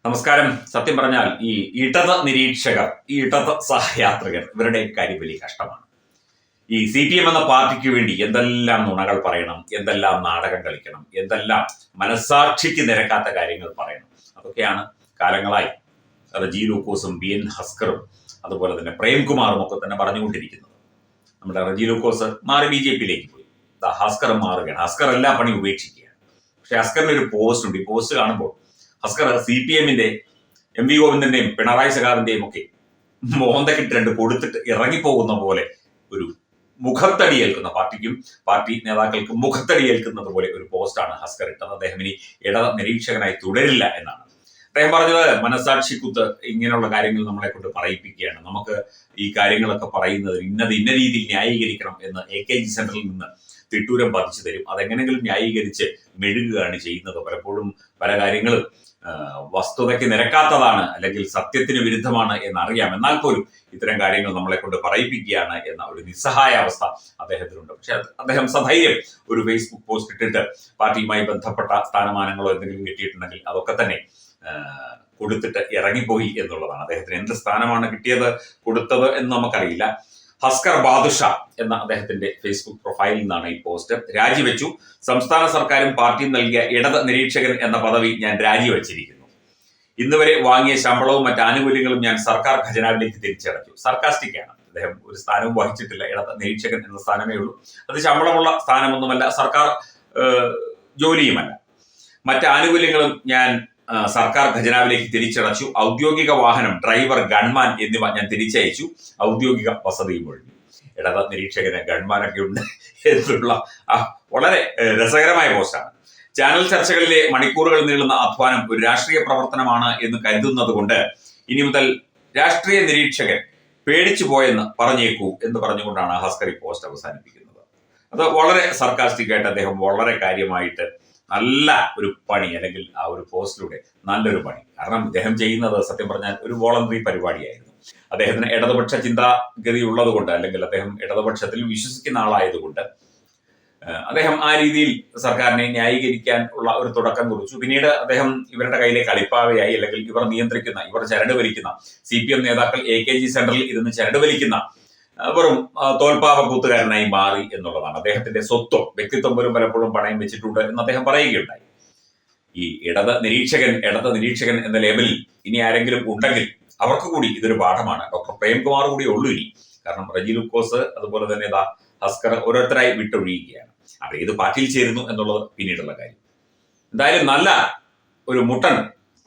നമസ്കാരം. സത്യം പറഞ്ഞാൽ ഈ ഇടത് നിരീക്ഷകർ, ഈ ഇടത് സഹയാത്രികർ, ഇവരുടെ കാര്യം വലിയ കഷ്ടമാണ്. ഈ CPM എന്ന പാർട്ടിക്ക് വേണ്ടി എന്തെല്ലാം നുണകൾ പറയണം, എന്തെല്ലാം നാടകം കളിക്കണം, എന്തെല്ലാം മനസാക്ഷിക്ക് നിരക്കാത്ത കാര്യങ്ങൾ പറയണം. അതൊക്കെയാണ് കാലങ്ങളായി റജി ലൂക്കോസും BN ഹസ്കറും അതുപോലെ തന്നെ പ്രേംകുമാറും ഒക്കെ തന്നെ പറഞ്ഞുകൊണ്ടിരിക്കുന്നത്. നമ്മുടെ റജി ലൂക്കോസ് മാറി BJPയിലേക്ക് പോയി, ഹസ്കർ മാറുകയാണ്. ഹസ്കർ എല്ലാ പണി ഉപേക്ഷിക്കുകയാണ്. പക്ഷെ ഹസ്കറിന്റെ ഒരു പോസ്റ്റ് ഉണ്ട്. ഈ പോസ്റ്റ് കാണുമ്പോൾ ഹസ്കർ CPMന്റെ MV ഗോവിന്ദന്റെയും പിണറായി സഖാവിന്റെയും ഒക്കെ മോന്തക്കിട്ട് രണ്ട് കൊടുത്തിട്ട് ഇറങ്ങിപ്പോകുന്ന പോലെ ഒരു മുഖത്തടിയേൽക്കുന്ന, പാർട്ടി നേതാക്കൾക്കും മുഖത്തടിയേൽക്കുന്നത് പോലെ ഒരു പോസ്റ്റാണ് ഹസ്കർ ഇട്ടത്. അദ്ദേഹം ഇനി ഇടത് നിരീക്ഷകനായി തുടരില്ല എന്നാണ് അദ്ദേഹം പറഞ്ഞത്. മനസാക്ഷിക്കുത്ത് ഇങ്ങനെയുള്ള കാര്യങ്ങൾ നമ്മളെ കൊണ്ട് പറയിപ്പിക്കുകയാണ്. നമുക്ക് ഈ കാര്യങ്ങളൊക്കെ പറയുന്നത് ഇന്ന രീതിയിൽ ന്യായീകരിക്കണം എന്ന് AKG സെന്ററിൽ നിന്ന് തിട്ടൂരം പതിച്ചു തരും. അതെങ്ങനെങ്കിലും ന്യായീകരിച്ച് മെഴുകുകയാണ് ചെയ്യുന്നത്. പലപ്പോഴും പല കാര്യങ്ങളും വസ്തുതയ്ക്ക് നിരക്കാത്തതാണ്, അല്ലെങ്കിൽ സത്യത്തിന് വിരുദ്ധമാണ് എന്നറിയാം. എന്നാൽ പോലും ഇത്തരം കാര്യങ്ങൾ നമ്മളെ കൊണ്ട് പറയിപ്പിക്കുകയാണ് എന്ന ഒരു നിസ്സഹായ അവസ്ഥ അദ്ദേഹത്തിനുണ്ട്. പക്ഷെ അദ്ദേഹം സധൈര്യം ഒരു ഫേസ്ബുക്ക് പോസ്റ്റ് ഇട്ടിട്ട് പാർട്ടിയുമായി ബന്ധപ്പെട്ട സ്ഥാനമാനങ്ങളോ എന്തെങ്കിലും കിട്ടിയിട്ടുണ്ടെങ്കിൽ അതൊക്കെ തന്നെ കൊടുത്തിട്ട് ഇറങ്ങിപ്പോയി എന്നുള്ളതാണ്. അദ്ദേഹത്തിന് എന്ത് സ്ഥാനമാണ് കൊടുത്തത് എന്ന് നമുക്കറിയില്ല. ഹസ്കർ ബാദുഷ എന്ന അദ്ദേഹത്തിന്റെ ഫേസ്ബുക്ക് പ്രൊഫൈലിൽ നിന്നാണ് ഈ പോസ്റ്റ്. രാജിവെച്ചു. സംസ്ഥാന സർക്കാരും പാർട്ടിയും നൽകിയ ഇടത് നിരീക്ഷകൻ എന്ന പദവി ഞാൻ രാജിവെച്ചിരിക്കുന്നു. ഇന്ന് വരെ വാങ്ങിയ ശമ്പളവും മറ്റ് ആനുകൂല്യങ്ങളും ഞാൻ സർക്കാർ ഖജനാവിലേക്ക് തിരിച്ചടച്ചു. സർക്കാസ്റ്റിക്കാണ്. അദ്ദേഹം ഒരു സ്ഥാനവും വഹിച്ചിട്ടില്ല. ഇടത് നിരീക്ഷകൻ എന്ന സ്ഥാനമേ ഉള്ളൂ. അത് ശമ്പളമുള്ള സ്ഥാനമൊന്നുമല്ല, സർക്കാർ ജോലിയുമല്ല. മറ്റ് ആനുകൂല്യങ്ങളും ഞാൻ സർക്കാർ ഖജനാവിലേക്ക് തിരിച്ചടച്ചു. ഔദ്യോഗിക വാഹനം, ഡ്രൈവർ, ഗൺമാൻ എന്നിവ ഞാൻ തിരിച്ചയച്ചു. ഔദ്യോഗിക വസതിയും ഒഴിഞ്ഞു. ഇടത് നിരീക്ഷകന് ഗൺമാനൊക്കെ ഉണ്ട് എന്നുള്ള വളരെ രസകരമായ പോസ്റ്റാണ്. ചാനൽ ചർച്ചകളിലെ മണിക്കൂറുകൾ നീളുന്ന അധ്വാനം ഒരു രാഷ്ട്രീയ പ്രവർത്തനമാണ് എന്ന് കരുതുന്നത് കൊണ്ട് ഇനി മുതൽ രാഷ്ട്രീയ നിരീക്ഷകൻ പേടിച്ചു പോയെന്ന് പറഞ്ഞേക്കൂ എന്ന് പറഞ്ഞുകൊണ്ടാണ് ഹസ്കർ ഈ പോസ്റ്റ് അവസാനിപ്പിക്കുന്നത്. അത് വളരെ സർക്കാസ്റ്റിക് ആയിട്ട് അദ്ദേഹം വളരെ കാര്യമായിട്ട് നല്ല ഒരു പണി, അല്ലെങ്കിൽ ആ ഒരു പോസ്റ്റിലൂടെ നല്ലൊരു പണി. കാരണം അദ്ദേഹം ചെയ്യുന്നത് സത്യം പറഞ്ഞാൽ ഒരു വോളണ്ടറി പരിപാടിയായിരുന്നു. അദ്ദേഹത്തിന് ഇടതുപക്ഷ ചിന്താഗതി ഉള്ളത് കൊണ്ട്, അല്ലെങ്കിൽ അദ്ദേഹം ഇടതുപക്ഷത്തിൽ വിശ്വസിക്കുന്ന ആളായതുകൊണ്ട് അദ്ദേഹം ആ രീതിയിൽ സർക്കാരിനെ ന്യായീകരിക്കാൻ ഉള്ള ഒരു തുടക്കം കുറിച്ചു. പിന്നീട് അദ്ദേഹം ഇവരുടെ കയ്യിലെ കളിപ്പാവയായി, അല്ലെങ്കിൽ ഇവർ നിയന്ത്രിക്കുന്ന, ഇവർ ചരട് വലിക്കുന്ന CPM നേതാക്കൾ AKG സെന്ററിൽ ഇരുന്ന് ചരട് വലിക്കുന്ന വെറും തോൽപ്പാവ കൂത്തുകാരനായി മാറി എന്നുള്ളതാണ്. അദ്ദേഹത്തിന്റെ സ്വത്വം, വ്യക്തിത്വം പോലും പലപ്പോഴും പണയം വെച്ചിട്ടുണ്ട് എന്ന് അദ്ദേഹം പറയുകയുണ്ടായി. ഈ ഇടത് നിരീക്ഷകൻ എന്ന ലേബലിൽ ഇനി ആരെങ്കിലും ഉണ്ടെങ്കിൽ അവർക്ക് കൂടി ഇതൊരു പാഠമാണ്. ഡോക്ടർ പ്രേംകുമാർ കൂടി ഉള്ളൂ ഇനി. കാരണം റജി ലൂക്കോസ് അതുപോലെ തന്നെ ഹസ്കർ ഓരോരുത്തരായി വിട്ടൊഴിയുകയാണ്. അവർ ഏത് പാർട്ടിയിൽ ചേരുന്നു എന്നുള്ളത് പിന്നീടുള്ള കാര്യം. എന്തായാലും നല്ല ഒരു മുട്ടൻ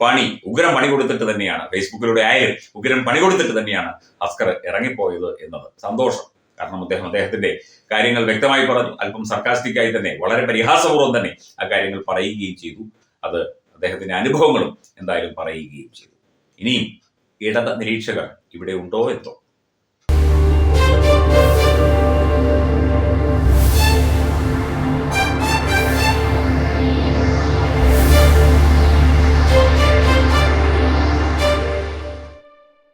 പണി, ഉഗ്രം പണി കൊടുത്തിട്ട് തന്നെയാണ്, ഫേസ്ബുക്കിലൂടെ ആയാലും ഉഗ്രം പണി കൊടുത്തിട്ട് തന്നെയാണ് ഹസ്കർ ഇറങ്ങിപ്പോയത് എന്നത് സന്തോഷം. കാരണം അദ്ദേഹത്തിന്റെ കാര്യങ്ങൾ വ്യക്തമായി പറഞ്ഞു. അല്പം സർക്കാസ്റ്റിക്കായി തന്നെ, വളരെ പരിഹാസപൂർവ്വം തന്നെ ആ കാര്യങ്ങൾ പറയുകയും ചെയ്തു. അത് അദ്ദേഹത്തിന്റെ അനുഭവങ്ങളും എന്തായാലും പറയുകയും ചെയ്തു. ഇനിയും ഇടത് നിരീക്ഷകർ ഇവിടെ ഉണ്ടോ എന്തോ.